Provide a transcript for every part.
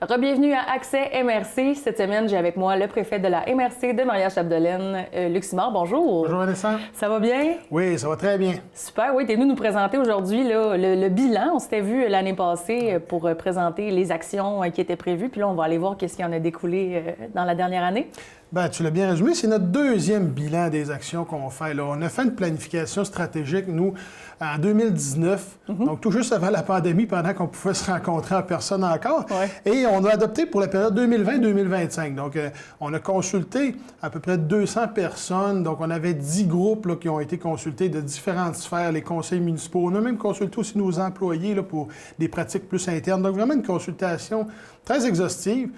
Rebienvenue à Accès MRC. Cette semaine, j'ai avec moi le préfet de la MRC de Maria-Chapdelaine, Luc Simard. Bonjour. Bonjour Vanessa. Ça va bien? Oui, ça va très bien. Super, oui. Tu es venu nous présenter aujourd'hui le bilan. On s'était vu l'année passée pour présenter les actions qui étaient prévues. Puis là, on va aller voir qu'est-ce qui en a découlé dans la dernière année. Bien, tu l'as bien résumé, c'est notre deuxième bilan des actions qu'on fait. Là. On a fait une planification stratégique, nous, en 2019, donc tout juste avant la pandémie, pendant qu'on pouvait se rencontrer en personne encore. Ouais. Et on a adopté pour la période 2020-2025. Donc, on a consulté à peu près 200 personnes. Donc, on avait 10 groupes là, qui ont été consultés de différentes sphères, les conseils municipaux. On a même consulté aussi nos employés là, pour des pratiques plus internes. Donc, vraiment une consultation très exhaustive.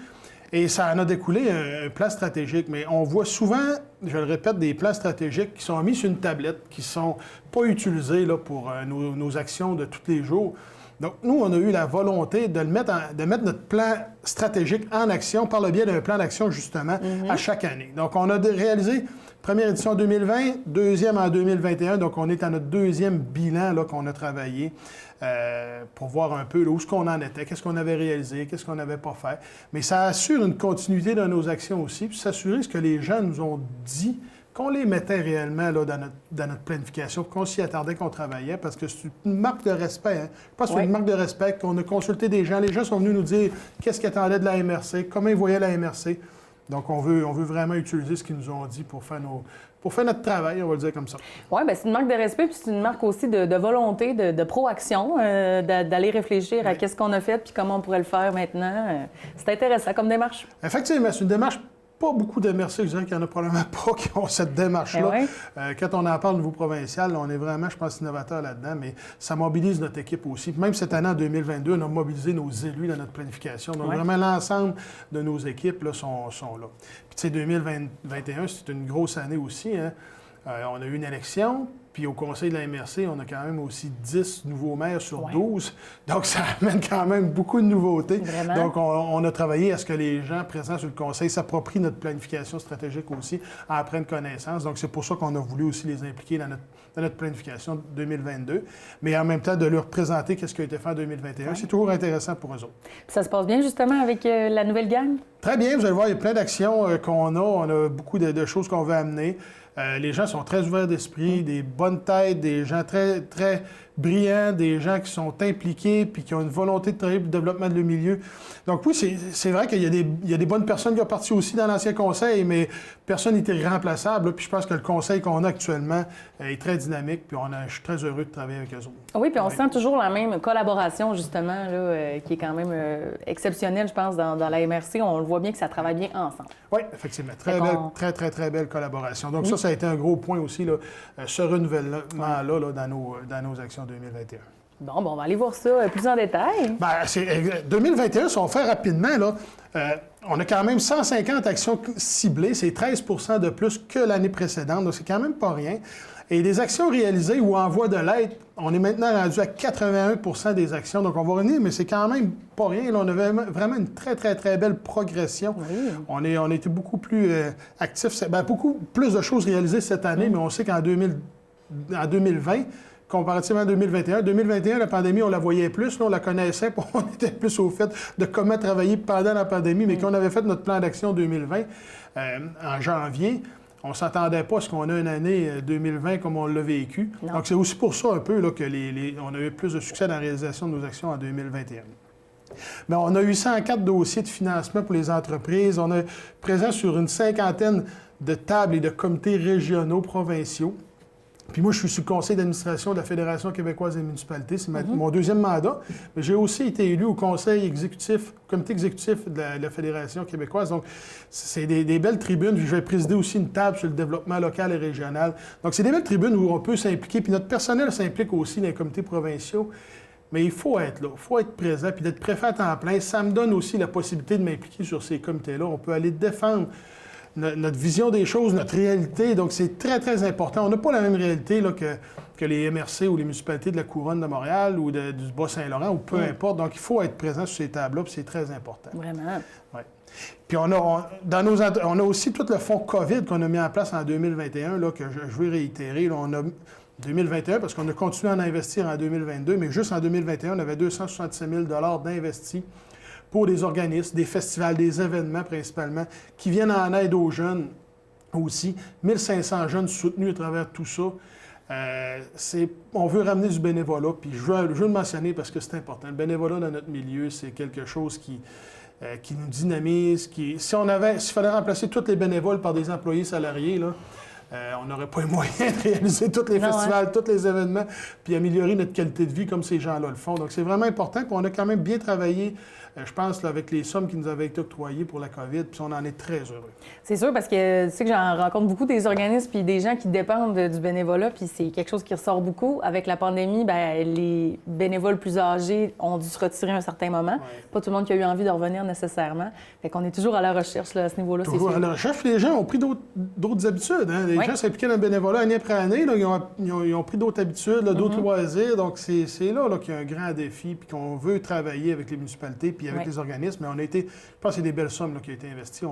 Et ça en a découlé un plan stratégique. Mais on voit souvent, je le répète, des plans stratégiques qui sont mis sur une tablette, qui ne sont pas utilisés là, pour nos actions de tous les jours. Donc, nous, on a eu la volonté de mettre notre plan stratégique en action par le biais d'un plan d'action, justement, à chaque année. Donc, on a réalisé première édition en 2020, deuxième en 2021. Donc, on est à notre deuxième bilan là, qu'on a travaillé pour voir un peu là, où est-ce qu'on en était, qu'est-ce qu'on avait réalisé, qu'est-ce qu'on n'avait pas fait. Mais ça assure une continuité de nos actions aussi, puis s'assurer ce que les gens nous ont dit, qu'on les mettait réellement là, dans notre planification, qu'on s'y attardait, qu'on travaillait, parce que c'est une marque de respect. Hein? Je pense que c'est une marque de respect qu'on a consulté des gens. Les gens sont venus nous dire qu'est-ce qu'ils attendaient de la MRC, comment ils voyaient la MRC. Donc, on veut vraiment utiliser ce qu'ils nous ont dit pour faire notre travail, on va le dire comme ça. Oui, bien, c'est une marque de respect, puis c'est une marque aussi de volonté, de proaction, d'aller réfléchir à qu'est-ce qu'on a fait, puis comment on pourrait le faire maintenant. C'est intéressant comme démarche. Effectivement, c'est une démarche. Pas beaucoup de MRC, je dirais qu'il n'y en a probablement pas qui ont cette démarche-là. Oui. Quand on en parle au niveau provincial, on est vraiment, je pense, innovateur là-dedans, mais ça mobilise notre équipe aussi. Puis même cette année, en 2022, on a mobilisé nos élus dans notre planification. Donc, vraiment, l'ensemble de nos équipes là, sont là. Puis, tu sais, 2021, c'est une grosse année aussi. Hein? On a eu une élection. Puis au conseil de la MRC, on a quand même aussi 10 nouveaux maires sur 12. Donc, ça amène quand même beaucoup de nouveautés. Vraiment? Donc, on a travaillé à ce que les gens présents sur le conseil s'approprient notre planification stratégique aussi, en prennent connaissance. Donc, c'est pour ça qu'on a voulu aussi les impliquer dans notre planification 2022. Mais en même temps, de leur présenter qu'est-ce qui a été fait en 2021. C'est toujours intéressant pour eux autres. Puis ça se passe bien, justement, avec la nouvelle gang? Très bien. Vous allez voir, il y a plein d'actions qu'on a. On a beaucoup de choses qu'on veut amener. Les gens sont très ouverts d'esprit, des bonnes têtes, des gens très, très brillants, des gens qui sont impliqués puis qui ont une volonté de travailler pour le développement de le milieu. Donc oui, c'est vrai qu'il y a des bonnes personnes qui ont parti aussi dans l'ancien conseil, mais personne n'était irremplaçable. Là, puis je pense que le conseil qu'on a actuellement est très dynamique, puis je suis très heureux de travailler avec eux autres. Oui, puis on sent toujours la même collaboration, justement, là, qui est quand même exceptionnelle, je pense, dans la MRC. On le voit bien que ça travaille bien ensemble. Oui, effectivement. Très belle collaboration. Donc ça a été un gros point aussi, là, ce renouvellement-là là, dans nos actions 2021. Bon, on va aller voir ça plus en détail. Bien, 2021, si on fait rapidement, là, on a quand même 150 actions ciblées. C'est 13 de plus que l'année précédente, donc c'est quand même pas rien. Et les actions réalisées ou en voie de l'être, on est maintenant rendu à 81 des actions. Donc, on va revenir, mais c'est quand même pas rien. Là, on avait vraiment une très belle progression. Oui. On a été beaucoup plus actifs. Bien, beaucoup plus de choses réalisées cette année, mais on sait qu'en 2020, comparativement à 2021, la pandémie, on la voyait plus, là, on la connaissait, on était plus au fait de comment travailler pendant la pandémie, mais quand on avait fait notre plan d'action 2020 en janvier, on ne s'attendait pas à ce qu'on a une année 2020 comme on l'a vécu. Non. Donc, c'est aussi pour ça un peu là, que on a eu plus de succès dans la réalisation de nos actions en 2021. Mais on a eu 104 dossiers de financement pour les entreprises. On est présent sur une cinquantaine de tables et de comités régionaux, provinciaux. Puis moi, je suis sur le conseil d'administration de la Fédération québécoise des municipalités. C'est mon deuxième mandat. Mais j'ai aussi été élu au comité exécutif de la Fédération québécoise. Donc, c'est des belles tribunes. Je vais présider aussi une table sur le développement local et régional. Donc, c'est des belles tribunes où on peut s'impliquer. Puis notre personnel s'implique aussi dans les comités provinciaux. Mais il faut être là, il faut être présent. Puis d'être préfet à temps plein, ça me donne aussi la possibilité de m'impliquer sur ces comités-là. On peut aller défendre notre vision des choses, notre réalité. Donc, c'est très important. On n'a pas la même réalité là, que les MRC ou les municipalités de la Couronne de Montréal ou du Bas-Saint-Laurent, ou peu importe. Donc, il faut être présent sur ces tables-là, puis c'est très important. Vraiment. Ouais. Puis, on a aussi tout le fonds COVID qu'on a mis en place en 2021, là, que je veux réitérer. Là, on a 2021, parce qu'on a continué à en investir en 2022, mais juste en 2021, on avait 267 000 d'investis pour des organismes, des festivals, des événements principalement, qui viennent en aide aux jeunes aussi. 1500 jeunes soutenus à travers tout ça. On veut ramener du bénévolat, puis je veux le mentionner parce que c'est important. Le bénévolat dans notre milieu, c'est quelque chose qui nous dynamise. S'il fallait remplacer tous les bénévoles par des employés salariés, là, on n'aurait pas les moyens de réaliser tous les festivals, tous les événements, puis améliorer notre qualité de vie comme ces gens-là le font. Donc, c'est vraiment important. Puis on a quand même bien travaillé, je pense, là, avec les sommes qui nous avaient été octroyées pour la COVID, puis on en est très heureux. C'est sûr, parce que tu sais que j'en rencontre beaucoup des organismes puis des gens qui dépendent du bénévolat, puis c'est quelque chose qui ressort beaucoup. Avec la pandémie, bien, les bénévoles plus âgés ont dû se retirer à un certain moment. Ouais. Pas tout le monde qui a eu envie de revenir nécessairement. Fait qu'on est toujours à la recherche là, à ce niveau-là. Toujours à la recherche. Les gens ont pris d'autres habitudes. Hein? Les gens s'impliquaient dans le bénévolat année après année. Là, ils ont pris d'autres habitudes, d'autres loisirs. Donc, c'est là qu'il y a un grand défi, puis qu'on veut travailler avec les municipalités puis avec les organismes. Mais je pense que c'est des belles sommes là, qui ont été investies.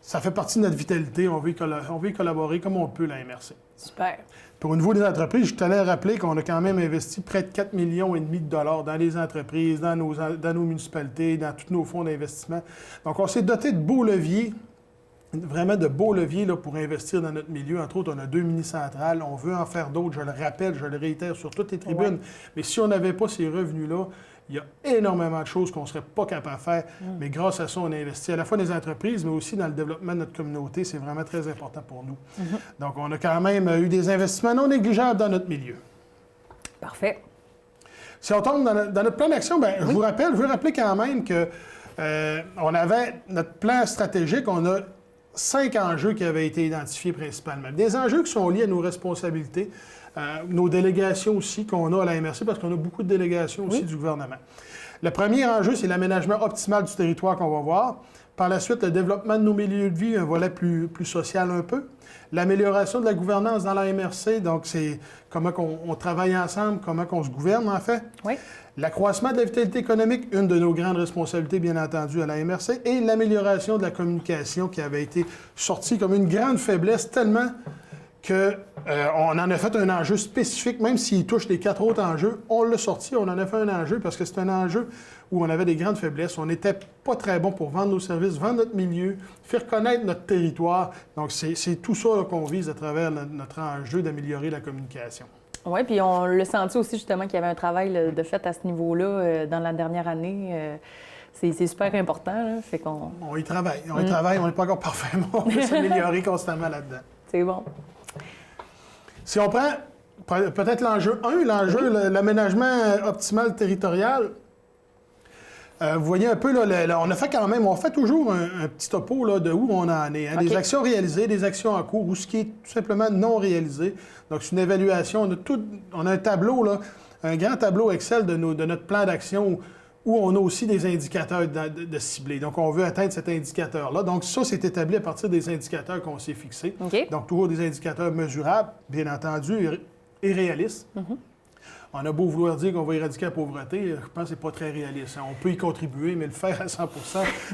Ça fait partie de notre vitalité. On veut y collaborer comme on peut, la MRC. Super. Puis au niveau des entreprises, je tenais à rappeler qu'on a quand même investi près de 4,5 millions de dollars dans les entreprises, dans nos municipalités, dans tous nos fonds d'investissement. Donc, on s'est doté de beaux leviers, vraiment de beaux leviers là, pour investir dans notre milieu. Entre autres, on a 2 mini-centrales. On veut en faire d'autres. Je le rappelle, je le réitère sur toutes les tribunes. Mais si on n'avait pas ces revenus-là, il y a énormément de choses qu'on ne serait pas capable de faire. Mais grâce à ça, on a investi à la fois dans les entreprises, mais aussi dans le développement de notre communauté. C'est vraiment très important pour nous. Donc, on a quand même eu des investissements non négligeables dans notre milieu. Parfait. Si on tombe dans notre plan d'action, bien, je veux rappeler quand même que on avait notre plan stratégique, on a 5 enjeux qui avaient été identifiés principalement. Des enjeux qui sont liés à nos responsabilités, nos délégations aussi qu'on a à la MRC, parce qu'on a beaucoup de délégations aussi du gouvernement. Le premier enjeu, c'est l'aménagement optimal du territoire qu'on va voir. Par la suite, le développement de nos milieux de vie, un volet plus social un peu. L'amélioration de la gouvernance dans la MRC, donc c'est comment on travaille ensemble, comment on se gouverne en fait. Oui. L'accroissement de la vitalité économique, une de nos grandes responsabilités, bien entendu, à la MRC, et l'amélioration de la communication qui avait été sortie comme une grande faiblesse, tellement qu'on en a fait un enjeu spécifique, même s'il touche les 4 autres enjeux, on l'a sorti, on en a fait un enjeu parce que c'est un enjeu où on avait des grandes faiblesses. On n'était pas très bon pour vendre nos services, vendre notre milieu, faire connaître notre territoire. Donc, c'est tout ça là, qu'on vise à travers notre enjeu d'améliorer la communication. Oui, puis on l'a senti aussi justement qu'il y avait un travail de fait à ce niveau-là dans la dernière année. C'est super important. Là, fait qu'on... On y travaille. On n'est pas encore parfait, mais on peut s'améliorer constamment là-dedans. C'est bon. Si on prend peut-être l'enjeu 1, l'aménagement optimal territorial, vous voyez un peu, là, on fait toujours un petit topo là, de où on en est. Hein, des actions réalisées, des actions en cours, ou ce qui est tout simplement non réalisé. Donc, c'est une évaluation. On a un tableau, là, un grand tableau Excel de notre plan d'action où on a aussi des indicateurs de ciblés. Donc, on veut atteindre cet indicateur-là. Donc, ça, c'est établi à partir des indicateurs qu'on s'est fixés. Okay. Donc, toujours des indicateurs mesurables, bien entendu, et réalistes. On a beau vouloir dire qu'on va éradiquer la pauvreté, je pense que c'est pas très réaliste. On peut y contribuer, mais le faire à 100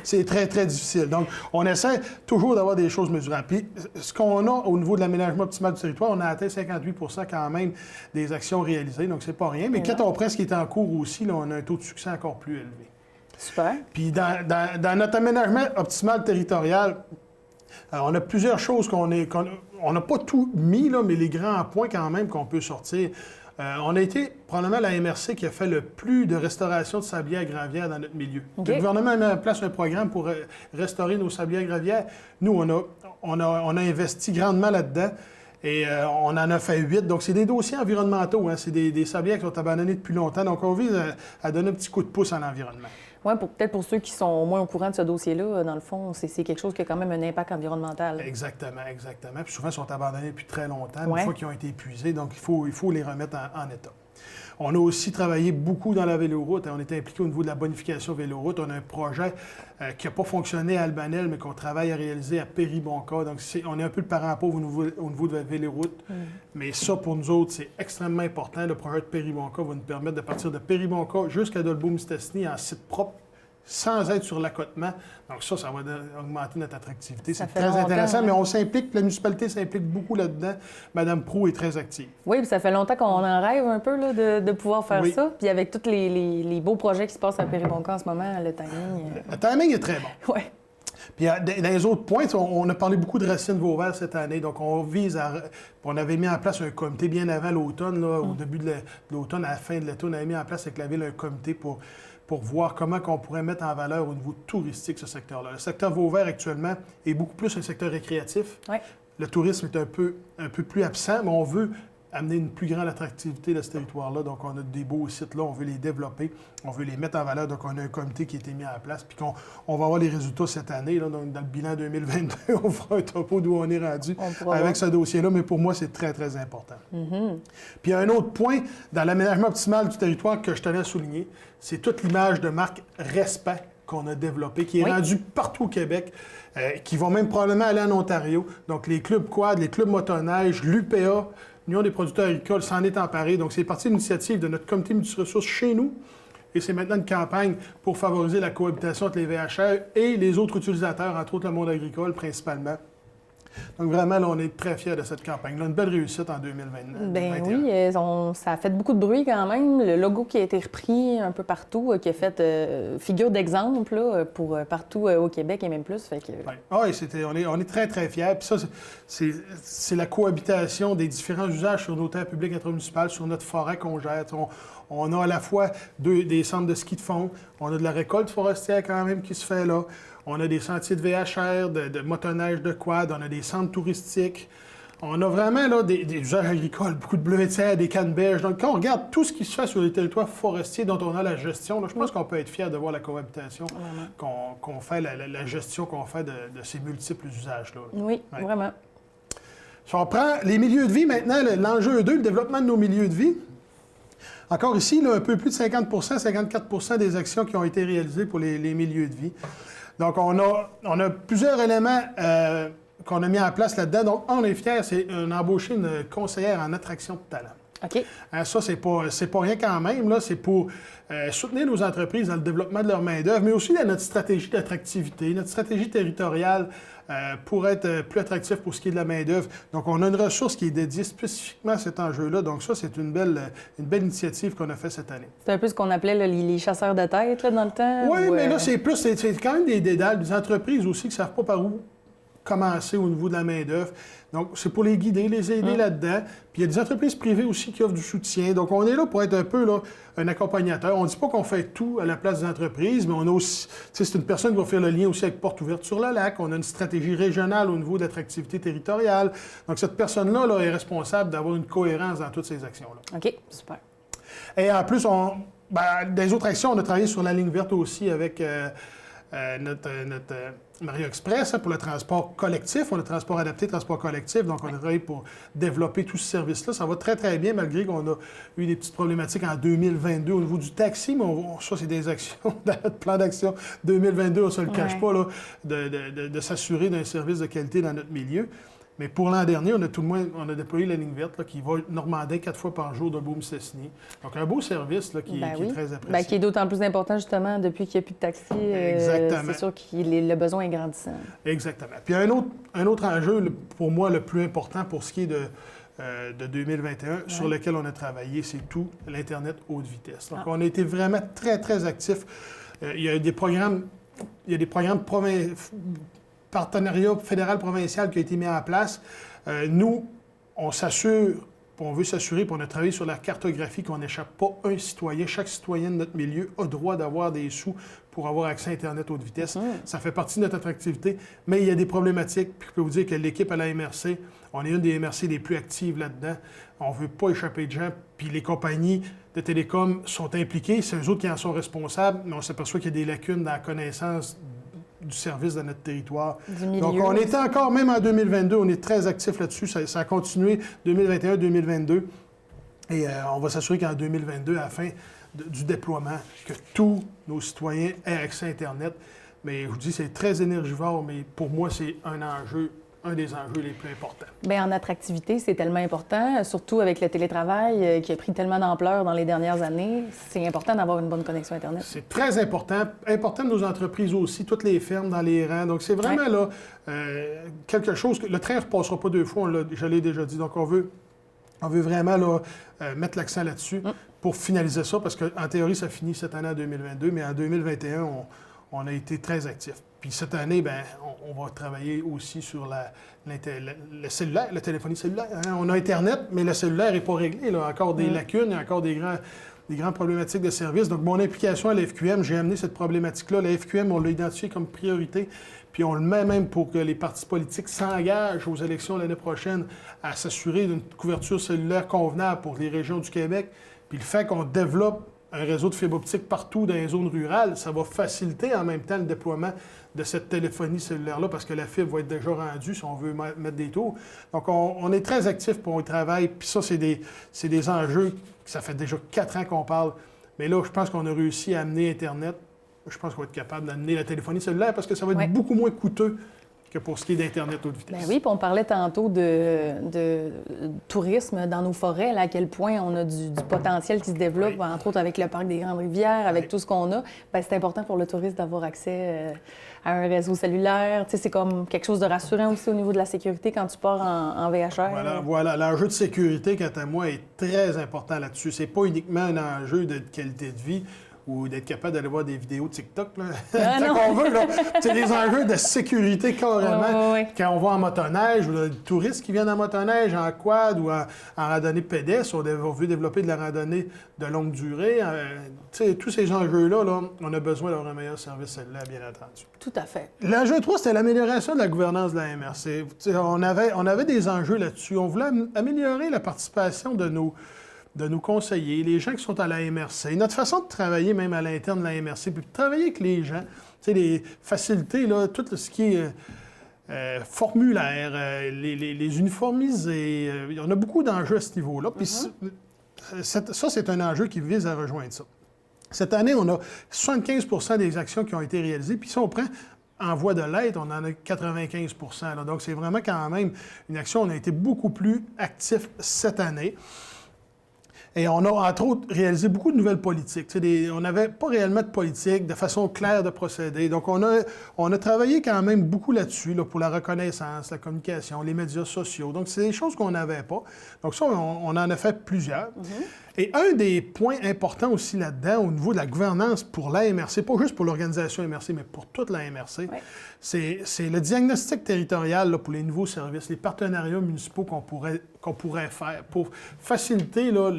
c'est très, très difficile. Donc, on essaie toujours d'avoir des choses mesurables. Puis, ce qu'on a au niveau de l'aménagement optimal du territoire, on a atteint 58 quand même des actions réalisées, donc c'est pas rien. Mais quand on prend ce qui est en cours aussi, là, on a un taux de succès encore plus élevé. Super. Puis, dans notre aménagement optimal territorial, on a plusieurs choses qu'on n'a pas tout mis, là, mais les grands points quand même qu'on peut sortir. On a été probablement la MRC qui a fait le plus de restauration de sablières gravières dans notre milieu. Okay. Le gouvernement a mis en place un programme pour restaurer nos sablières gravières. Nous, on a investi grandement là-dedans et on en a fait 8. Donc, c'est des dossiers environnementaux. Hein. C'est des sablières qui sont abandonnées depuis longtemps. Donc, on vise à donner un petit coup de pouce à l'environnement. Oui, peut-être pour ceux qui sont moins au courant de ce dossier-là, dans le fond, c'est quelque chose qui a quand même un impact environnemental. Exactement. Puis souvent, ils sont abandonnés depuis très longtemps, une fois qu'ils ont été épuisés, donc il faut les remettre en état. On a aussi travaillé beaucoup dans la véloroute. On était impliqué au niveau de la bonification véloroute. On a un projet qui n'a pas fonctionné à Albanel, mais qu'on travaille à réaliser à Péribonka. Donc, on est un peu le parent pauvre au niveau de la véloroute. Mais ça, pour nous autres, c'est extrêmement important. Le projet de Péribonka va nous permettre de partir de Péribonka jusqu'à Dolbeau-Mistassini en site propre. sans être sur l'accotement. Donc ça va augmenter notre attractivité. Ça C'est fait très longtemps, intéressant, hein. mais on s'implique, la municipalité s'implique beaucoup là-dedans. Madame Proulx est très active. Oui, puis ça fait longtemps qu'on en rêve un peu là, de pouvoir faire Oui. ça. Puis avec tous les beaux projets qui se passent à Péribonca en ce moment, le timing. Le timing est très bon. Oui. Puis dans les autres points, on a parlé beaucoup de Racine Vauvert cette année. Donc, on vise à... On avait mis en place un comité bien avant l'automne, là, au début de l'automne, à la fin de l'été, on avait mis en place avec la Ville un comité pour voir comment on pourrait mettre en valeur au niveau touristique ce secteur-là. Le secteur Vauvert, actuellement, est beaucoup plus un secteur récréatif. Oui. Le tourisme est un peu plus absent, mais on veut amener une plus grande attractivité de ce territoire-là. Donc, on a des beaux sites là, on veut les développer, on veut les mettre en valeur. Donc, on a un comité qui a été mis en place, puis on va avoir les résultats cette année. Là, donc, dans le bilan 2022, on fera un topo d'où on est rendu avec ce dossier-là, mais pour moi, c'est très, très important. Puis, un autre point dans l'aménagement optimal du territoire que je tenais à souligner, c'est toute l'image de marque Respect qu'on a développée, qui est rendue partout au Québec, qui va même probablement aller en Ontario. Donc, les clubs quad, les clubs motoneige, l'UPA, l'Union des producteurs agricoles s'en est emparée. Donc, c'est parti de l'initiative de notre comité multiressources chez nous. Et c'est maintenant une campagne pour favoriser la cohabitation entre les VHR et les autres utilisateurs, entre autres le monde agricole principalement. Donc, vraiment, là, on est très fiers de cette campagne-là. Une belle réussite en 2022. Ben oui, ça a fait beaucoup de bruit quand même. Le logo qui a été repris un peu partout, qui a fait figure d'exemple là, pour partout au Québec et même plus. Fait que... Oui, on est très, très fiers. Puis ça, c'est la cohabitation des différents usages sur nos terres publiques intramunicipales, sur notre forêt qu'on gère. On a à la fois des centres de ski de fond, on a de la récolte forestière quand même qui se fait là, on a des sentiers de VHR, de motoneige, de quad, on a des centres touristiques. On a vraiment là, des usages agricoles, beaucoup de bleuets de serre, des canneberges. Donc, quand on regarde tout ce qui se fait sur les territoires forestiers dont on a la gestion, là, je pense qu'on peut être fier de voir la cohabitation qu'on fait, la gestion qu'on fait de ces multiples usages-là. Oui, vraiment. Si on prend les milieux de vie maintenant, l'enjeu 2, le développement de nos milieux de vie. Encore ici, là, un peu plus de 50 54 des actions qui ont été réalisées pour les milieux de vie. Donc, on a plusieurs éléments qu'on a mis en place là-dedans. Donc, on est fiers, c'est d'embaucher une conseillère en attraction de talent. OK. Ça, c'est pas rien quand même. Là, c'est pour soutenir nos entreprises dans le développement de leur main-d'œuvre, mais aussi dans notre stratégie d'attractivité, notre stratégie territoriale pour être plus attractif pour ce qui est de la main-d'œuvre. Donc, on a une ressource qui est dédiée spécifiquement à cet enjeu-là. Donc, ça, c'est une belle initiative qu'on a faite cette année. C'est un peu ce qu'on appelait là, les chasseurs de tête là, dans le temps? Oui, mais là, c'est quand même des dédales, des entreprises aussi qui ne savent pas par où commencer au niveau de la main-d'œuvre. Donc, c'est pour les guider, les aider là-dedans. Puis, il y a des entreprises privées aussi qui offrent du soutien. Donc, on est là pour être un peu là, un accompagnateur. On ne dit pas qu'on fait tout à la place des entreprises, mais on a aussi... C'est une personne qui va faire le lien aussi avec Porte ouverte sur le lac. On a une stratégie régionale au niveau de l'attractivité territoriale. Donc, cette personne-là là, est responsable d'avoir une cohérence dans toutes ces actions-là. OK, super. Et en plus, dans les autres actions, on a travaillé sur la ligne verte aussi avec... notre Mario Express pour le transport collectif. On a le transport adapté, transport collectif. Donc, on a travaillé pour développer tout ce service-là. Ça va très, très bien, malgré qu'on a eu des petites problématiques en 2022 au niveau du taxi. Mais ça, c'est des actions dans notre plan d'action 2022. On ne se le cache pas, là, de s'assurer d'un service de qualité dans notre milieu. Mais pour l'an dernier, on a déployé la ligne verte là, qui va normander 4 fois par jour de Beaume-Cessny. Donc, un beau service là, qui est très apprécié. Qui est d'autant plus important, justement, depuis qu'il n'y a plus de taxi. C'est sûr que le besoin est grandissant. Exactement. Puis, un autre enjeu, pour moi, le plus important pour ce qui est de 2021, sur lequel on a travaillé, c'est tout l'Internet haute vitesse. Donc, on a été vraiment très, très actifs. Il y a des programmes partenariat fédéral-provincial qui a été mis en place. Nous, on veut s'assurer, puis on a travaillé sur la cartographie, qu'on n'échappe pas un citoyen. Chaque citoyen de notre milieu a droit d'avoir des sous pour avoir accès à Internet haute vitesse. Ça fait partie de notre attractivité, mais il y a des problématiques. Puis je peux vous dire que l'équipe à la MRC, on est une des MRC les plus actives là-dedans. On ne veut pas échapper de gens, puis les compagnies de télécom sont impliquées. C'est eux autres qui en sont responsables, mais on s'aperçoit qu'il y a des lacunes dans la connaissance du service dans notre territoire. Donc, on était encore, même en 2022, on est très actifs là-dessus. Ça a continué 2021-2022. Et on va s'assurer qu'en 2022, à la fin du déploiement, que tous nos citoyens aient accès à Internet. Mais je vous dis, c'est très énergivore, mais pour moi, c'est un enjeu un des enjeux les plus importants. Bien, en attractivité, c'est tellement important, surtout avec le télétravail qui a pris tellement d'ampleur dans les dernières années. C'est important d'avoir une bonne connexion Internet. C'est très important. Important de nos entreprises aussi, toutes les fermes dans les rangs. Donc, c'est vraiment là quelque chose que le train ne repassera pas deux fois, je l'ai déjà dit. Donc, on veut vraiment là, mettre l'accent là-dessus pour finaliser ça, parce qu'en théorie, ça finit cette année en 2022, mais en 2021, on a été très actifs. Puis cette année, bien, on va travailler aussi sur le cellulaire, la téléphonie cellulaire. Hein? On a Internet, mais le cellulaire n'est pas réglé. Là. Encore des lacunes, il y a encore des grandes problématiques de service. Donc, mon implication à la FQM, j'ai amené cette problématique-là. La FQM, on l'a identifié comme priorité, puis on le met même pour que les partis politiques s'engagent aux élections l'année prochaine à s'assurer d'une couverture cellulaire convenable pour les régions du Québec. Puis le fait qu'on développe un réseau de fibre optique partout dans les zones rurales, ça va faciliter en même temps le déploiement de cette téléphonie cellulaire-là, parce que la fibre va être déjà rendue si on veut mettre des tours. Donc, on est très actifs pour le travail. Puis ça, c'est des enjeux, ça fait déjà 4 ans qu'on parle. Mais là, je pense qu'on a réussi à amener Internet. Je pense qu'on va être capable d'amener la téléphonie cellulaire, parce que ça va être beaucoup moins coûteux que pour ce qui est d'Internet haute vitesse. Bien oui, puis on parlait tantôt de tourisme dans nos forêts, là, à quel point on a du potentiel qui se développe, entre autres avec le parc des Grandes Rivières, avec tout ce qu'on a. Bien, c'est important pour le touriste d'avoir accès à un réseau cellulaire. Tu sais, c'est comme quelque chose de rassurant aussi au niveau de la sécurité quand tu pars en VHR. Voilà. L'enjeu de sécurité, quant à moi, est très important là-dessus. C'est pas uniquement un enjeu de qualité de vie ou d'être capable d'aller voir des vidéos TikTok, là. Tant qu'on veut, là. C'est des enjeux de sécurité carrément. Quand on va en motoneige, ou les touristes qui viennent en motoneige, en quad ou en randonnée pédestre, on veut développer de la randonnée de longue durée. Tous ces enjeux-là, là, on a besoin d'avoir un meilleur service cellulaire, bien entendu. Tout à fait. L'enjeu 3, c'était l'amélioration de la gouvernance de la MRC. On avait des enjeux là-dessus. On voulait améliorer la participation de nos conseillers, les gens qui sont à la MRC, notre façon de travailler même à l'interne de la MRC, puis de travailler avec les gens, les facilités, là, tout ce qui est formulaire, les uniformiser, on a beaucoup d'enjeux à ce niveau-là. Puis ça, c'est un enjeu qui vise à rejoindre ça. Cette année, on a 75 des actions qui ont été réalisées, puis si on prend en voie de l'être, on en a 95 là. Donc, c'est vraiment quand même une action, on a été beaucoup plus actifs cette année. Et on a, entre autres, réalisé beaucoup de nouvelles politiques. On n'avait pas réellement de politique, de façon claire de procéder. Donc, on a travaillé quand même beaucoup là-dessus, là, pour la reconnaissance, la communication, les médias sociaux. Donc, c'est des choses qu'on n'avait pas. Donc, ça, on en a fait plusieurs. Et un des points importants aussi là-dedans, au niveau de la gouvernance pour la MRC, pas juste pour l'organisation MRC, mais pour toute la MRC, c'est le diagnostic territorial là, pour les nouveaux services, les partenariats municipaux qu'on pourrait faire pour faciliter là,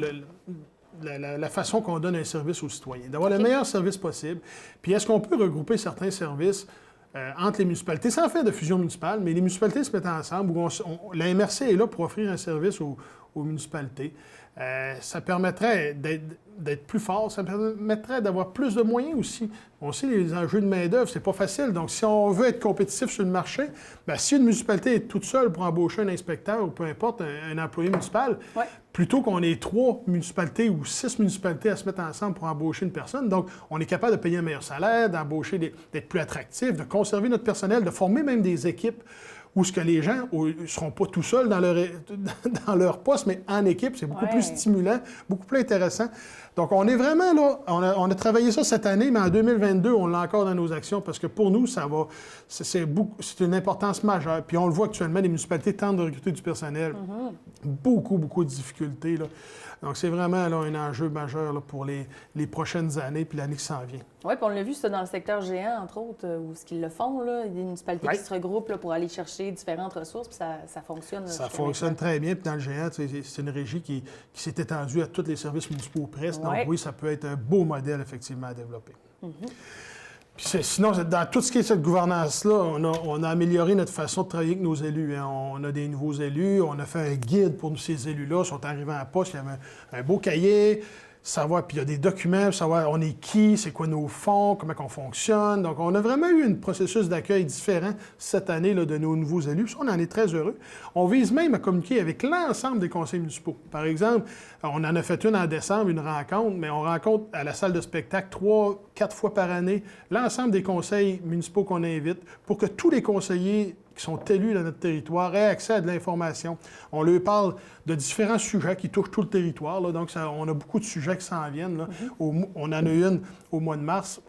la façon qu'on donne un service aux citoyens, d'avoir le meilleur service possible. Puis est-ce qu'on peut regrouper certains services entre les municipalités, sans faire de fusion municipale, mais les municipalités se mettent ensemble, où la MRC est là pour offrir un service aux municipalités. Ça permettrait d'être plus fort, ça permettrait d'avoir plus de moyens aussi. On sait, les enjeux de main-d'œuvre, c'est pas facile. Donc, si on veut être compétitif sur le marché, bien, si une municipalité est toute seule pour embaucher un inspecteur ou peu importe, un employé municipal, plutôt qu'on ait 3 municipalités ou 6 municipalités à se mettre ensemble pour embaucher une personne, donc on est capable de payer un meilleur salaire, d'embaucher, d'être plus attractif, de conserver notre personnel, de former même des équipes où ce que les gens ne seront pas tout seuls dans leur poste, mais en équipe. C'est beaucoup plus stimulant, beaucoup plus intéressant. Donc, on est vraiment là, on a travaillé ça cette année, mais en 2022, on l'a encore dans nos actions parce que pour nous, c'est une importance majeure. Puis on le voit actuellement, les municipalités tentent de recruter du personnel. Beaucoup de difficultés, là. Donc, c'est vraiment là, un enjeu majeur là, pour les prochaines années puis l'année qui s'en vient. Oui, puis on l'a vu, ça, dans le secteur géant, entre autres, où ce qu'ils le font, là, il y a des municipalités qui se regroupent là, pour aller chercher différentes ressources, puis ça fonctionne. Ça fonctionne très bien. Puis dans le géant, c'est une régie qui s'est étendue à tous les services municipaux presque. Donc oui, ça peut être un beau modèle, effectivement, à développer. Puis sinon, dans tout ce qui est cette gouvernance-là, on a amélioré notre façon de travailler avec nos élus. Hein. On a des nouveaux élus, on a fait un guide pour ces élus-là. Ils sont arrivés en poste, il y avait un beau cahier, savoir, puis il y a des documents, savoir on est qui, c'est quoi nos fonds, comment on fonctionne. Donc, on a vraiment eu un processus d'accueil différent cette année là, de nos nouveaux élus. Puis ça, on en est très heureux. On vise même à communiquer avec l'ensemble des conseils municipaux. Par exemple, on en a fait une en décembre, une rencontre, mais on rencontre à la salle de spectacle 3-4 fois par année l'ensemble des conseils municipaux qu'on invite pour que tous les conseillers qui qui sont élus dans notre territoire aient accès à de l'information. On leur parle de différents sujets qui touchent tout le territoire. Là. Donc, on a beaucoup de sujets qui s'en viennent. Là. On en a une au mois de mars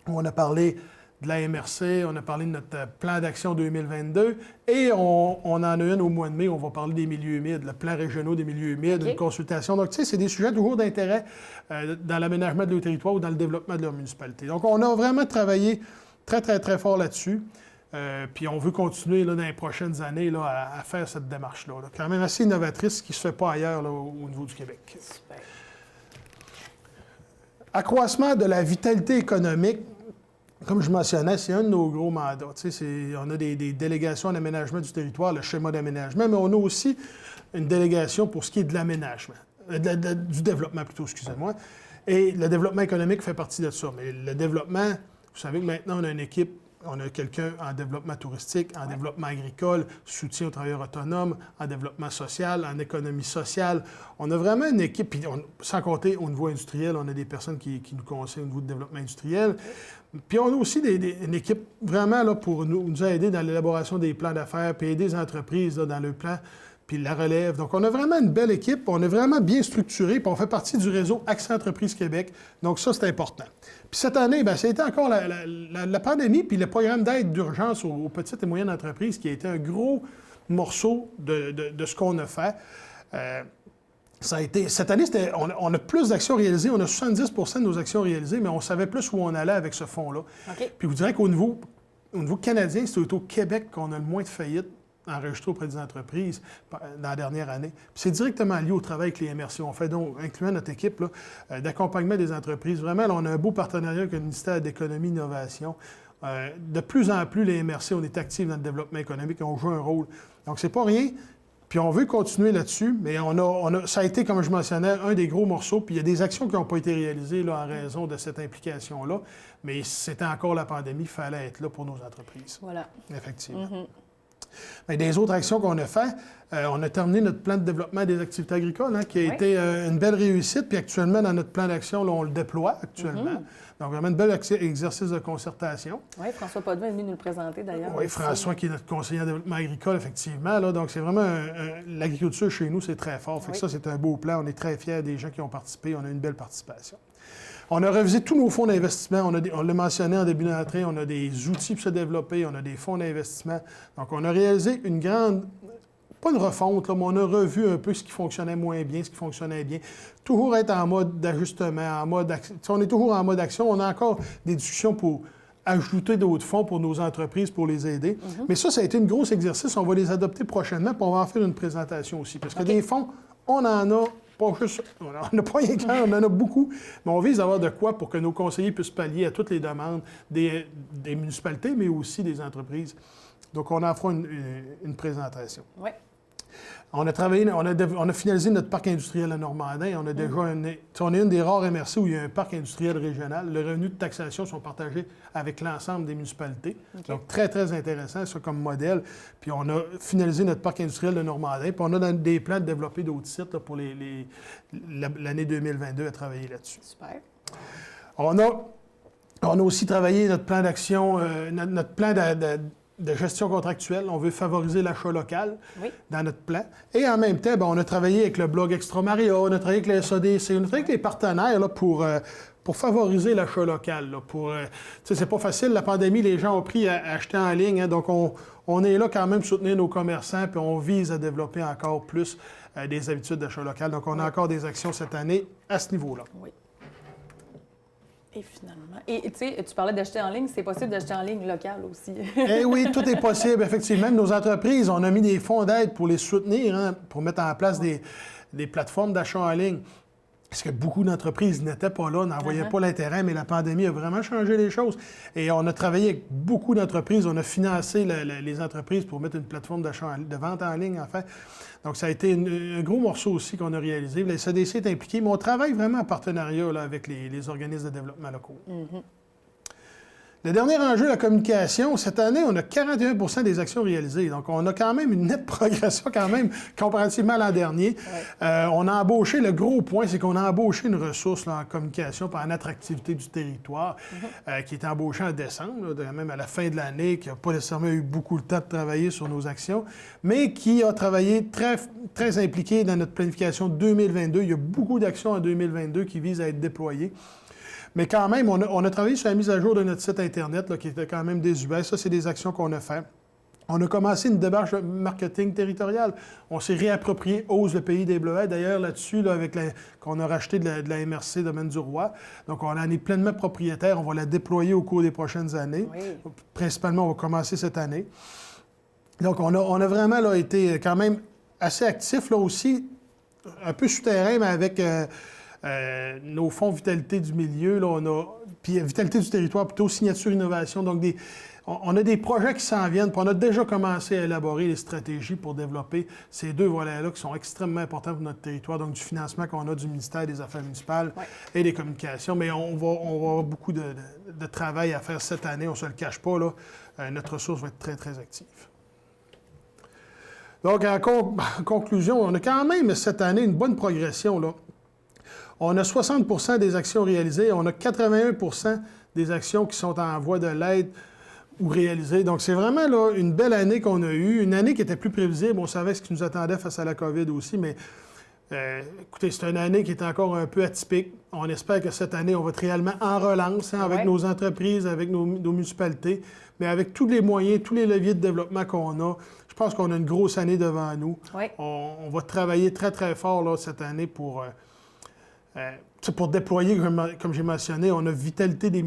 où on a parlé de la MRC, on a parlé de notre plan d'action 2022 et on en a une au mois de mai, on va parler des milieux humides, le plan régional des milieux humides, une consultation. Donc, tu sais, c'est des sujets toujours d'intérêt dans l'aménagement de leur territoire ou dans le développement de leur municipalité. Donc, on a vraiment travaillé très, très, très fort là-dessus. Puis on veut continuer là, dans les prochaines années là, à faire cette démarche-là. Là. Quand même assez innovatrice, qui ne se fait pas ailleurs là, au niveau du Québec. Super. Accroissement de la vitalité économique. Comme je mentionnais, c'est un de nos gros mandats. On a des délégations d'aménagement du territoire, le schéma d'aménagement, mais on a aussi une délégation pour ce qui est de l'aménagement, du développement plutôt, excusez-moi. Et le développement économique fait partie de ça. Mais le développement, vous savez que maintenant, on a une équipe, on a quelqu'un en développement touristique, en développement agricole, soutien aux travailleurs autonomes, en développement social, en économie sociale. On a vraiment une équipe, puis sans compter au niveau industriel, on a des personnes qui nous conseillent au niveau de développement industriel. Puis on a aussi une équipe vraiment là, pour nous aider dans l'élaboration des plans d'affaires, puis aider les entreprises là, dans le plan, puis la relève. Donc, on a vraiment une belle équipe, on est vraiment bien structuré, puis on fait partie du réseau Accès Entreprises Québec. Donc, ça, c'est important. Puis cette année, bien, ça a été encore la pandémie, puis le programme d'aide d'urgence aux petites et moyennes entreprises qui a été un gros morceau de ce qu'on a fait. Ça a été, cette année, on a plus d'actions réalisées. On a 70 de nos actions réalisées, mais on savait plus où on allait avec ce fonds-là. Okay. Puis vous direz qu'au niveau canadien, c'est au Québec qu'on a le moins de faillites enregistrées auprès des entreprises dans la dernière année. Puis c'est directement lié au travail avec les MRC. On fait donc, incluant notre équipe d'accompagnement des entreprises, vraiment, là, on a un beau partenariat avec le ministère de l'Économie et de l'Innovation. De plus en plus, les MRC, on est actifs dans le développement économique et on joue un rôle. Donc, c'est pas rien. Puis on veut continuer là-dessus, mais ça a été, comme je mentionnais, un des gros morceaux. Puis il y a des actions qui n'ont pas été réalisées là, en raison de cette implication-là. Mais c'était encore la pandémie, il fallait être là pour nos entreprises. Voilà. Effectivement. Mm-hmm. Mais des autres actions qu'on a faites, on a terminé notre plan de développement des activités agricoles, qui a été une belle réussite. Puis actuellement, dans notre plan d'action, là, on le déploie actuellement. Mm-hmm. Donc, vraiment un bel exercice de concertation. Oui, François Potvin est venu nous le présenter d'ailleurs. Oui, François, qui est notre conseiller en développement agricole, effectivement. Là, donc, c'est vraiment l'agriculture chez nous, c'est très fort. Fait que ça, c'est un beau plan. On est très fiers des gens qui ont participé. On a une belle participation. On a révisé tous nos fonds d'investissement. On l'a mentionné en début d'entrée, on a des outils pour se développer, on a des fonds d'investissement. Donc, on a réalisé une grande, pas une refonte, là, mais on a revu un peu ce qui fonctionnait moins bien, ce qui fonctionnait bien. Toujours être en mode d'ajustement, on est toujours en mode action. On a encore des discussions pour ajouter d'autres fonds pour nos entreprises, pour les aider. Mm-hmm. Mais ça a été un gros exercice. On va les adopter prochainement, puis on va en faire une présentation aussi. Parce que des fonds, on en a. Pas juste, on n'a pas rien qu'un, on en a beaucoup, mais on vise à avoir de quoi pour que nos conseillers puissent pallier à toutes les demandes des municipalités, mais aussi des entreprises. Donc, on en fera une présentation. Oui. On a travaillé, on a finalisé notre parc industriel à Normandin. On a déjà on est une des rares MRC où il y a un parc industriel régional. Les revenus de taxation sont partagés avec l'ensemble des municipalités. Okay. Donc, très, très intéressant, ça, comme modèle. Puis, on a finalisé notre parc industriel de Normandin. Puis, on a des plans de développer d'autres sites là, pour l'année 2022 à travailler là-dessus. Super. On a aussi travaillé notre plan d'action, notre plan de gestion contractuelle. On veut favoriser l'achat local dans notre plan. Et en même temps, on a travaillé avec le blog Extramaria, on a travaillé avec le SADC, on a travaillé avec les partenaires là, pour favoriser l'achat local. Là, c'est pas facile, la pandémie, les gens ont pris à acheter en ligne. Donc, on est là quand même pour soutenir nos commerçants, puis on vise à développer encore plus des habitudes d'achat local. Donc, on a encore des actions cette année à ce niveau-là. Oui. Et finalement. Et tu sais, tu parlais d'acheter en ligne, c'est possible d'acheter en ligne local aussi. Eh oui, tout est possible, effectivement. Même nos entreprises, on a mis des fonds d'aide pour les soutenir, pour mettre en place des plateformes d'achat en ligne. Parce que beaucoup d'entreprises n'étaient pas là, n'en voyaient pas l'intérêt, mais la pandémie a vraiment changé les choses. Et on a travaillé avec beaucoup d'entreprises, on a financé les entreprises pour mettre une plateforme de vente en ligne, en fait. Donc, ça a été un gros morceau aussi qu'on a réalisé. Le SADC est impliqué, mais on travaille vraiment en partenariat là, avec les organismes de développement locaux. Mm-hmm. Le dernier enjeu, la communication, cette année, on a 41 des actions réalisées. Donc, on a quand même une nette progression quand même comparativement à l'an dernier. On a embauché, le gros point, c'est qu'on a embauché une ressource là, en communication et en attractivité du territoire qui était embauchée en décembre, là, même à la fin de l'année, qui n'a pas nécessairement eu beaucoup de temps de travailler sur nos actions, mais qui a travaillé très impliqué dans notre planification 2022. Il y a beaucoup d'actions en 2022 qui visent à être déployées. Mais quand même, on a travaillé sur la mise à jour de notre site Internet, là, qui était quand même désuet. Ça, c'est des actions qu'on a faites. On a commencé une démarche de marketing territorial. On s'est réapproprié Ose le pays des Bleuets. D'ailleurs, là-dessus, là, qu'on a racheté de la MRC Domaine du Roi. Donc, on en est pleinement propriétaire. On va la déployer au cours des prochaines années. Oui. Principalement, on va commencer cette année. Donc, on a vraiment là, été quand même assez actifs, là aussi, un peu souterrain, mais avec... nos fonds Vitalité du milieu, là, puis Vitalité du territoire, plutôt Signature Innovation. Donc, on a des projets qui s'en viennent, puis on a déjà commencé à élaborer les stratégies pour développer ces deux volets-là qui sont extrêmement importants pour notre territoire, donc du financement qu'on a du ministère des Affaires municipales et des communications. Mais on va avoir beaucoup de travail à faire cette année, on ne se le cache pas, là. Notre ressource va être très, très active. Donc, en conclusion, on a quand même cette année une bonne progression, là. On a 60 des actions réalisées, on a 81 des actions qui sont en voie de l'être ou réalisées. Donc, c'est vraiment là, une belle année qu'on a eue, une année qui était plus prévisible. On savait ce qui nous attendait face à la COVID aussi, mais écoutez, c'est une année qui est encore un peu atypique. On espère que cette année, on va être réellement en relance avec nos entreprises, avec nos municipalités, mais avec tous les moyens, tous les leviers de développement qu'on a. Je pense qu'on a une grosse année devant nous. On va travailler très, très fort là, cette année pour déployer, comme j'ai mentionné, on a Vitalité des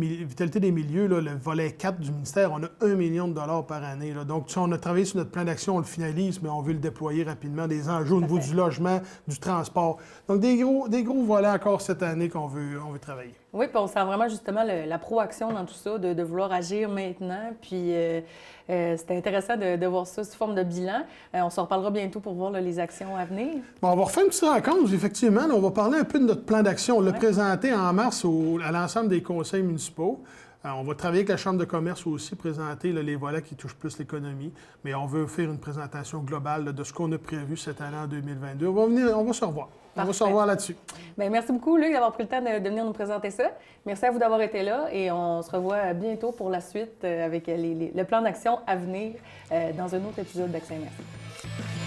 milieux, là, le volet 4 du ministère, on a 1 million de dollars par année. Là. Donc, on a travaillé sur notre plan d'action, on le finalise, mais on veut le déployer rapidement, des enjeux au niveau du logement, du transport. Donc, des gros volets encore cette année qu'on veut travailler. Oui, puis on sent vraiment justement la proaction dans tout ça, de vouloir agir maintenant. Puis c'était intéressant de voir ça sous forme de bilan. On se reparlera bientôt pour voir là, les actions à venir. Bon, on va refaire une petite rencontre, effectivement. Là, on va parler un peu de notre plan d'action. On l'a présenté en mars à l'ensemble des conseils municipaux. On va travailler avec la Chambre de commerce aussi, présenter là, les volets qui touchent plus l'économie. Mais on veut faire une présentation globale là, de ce qu'on a prévu cette année en 2022. On va se revoir. Parfait. On va se revoir là-dessus. Bien, merci beaucoup, Luc, d'avoir pris le temps de venir nous présenter ça. Merci à vous d'avoir été là et on se revoit bientôt pour la suite avec le plan d'action à venir dans un autre épisode d'Action. Merci.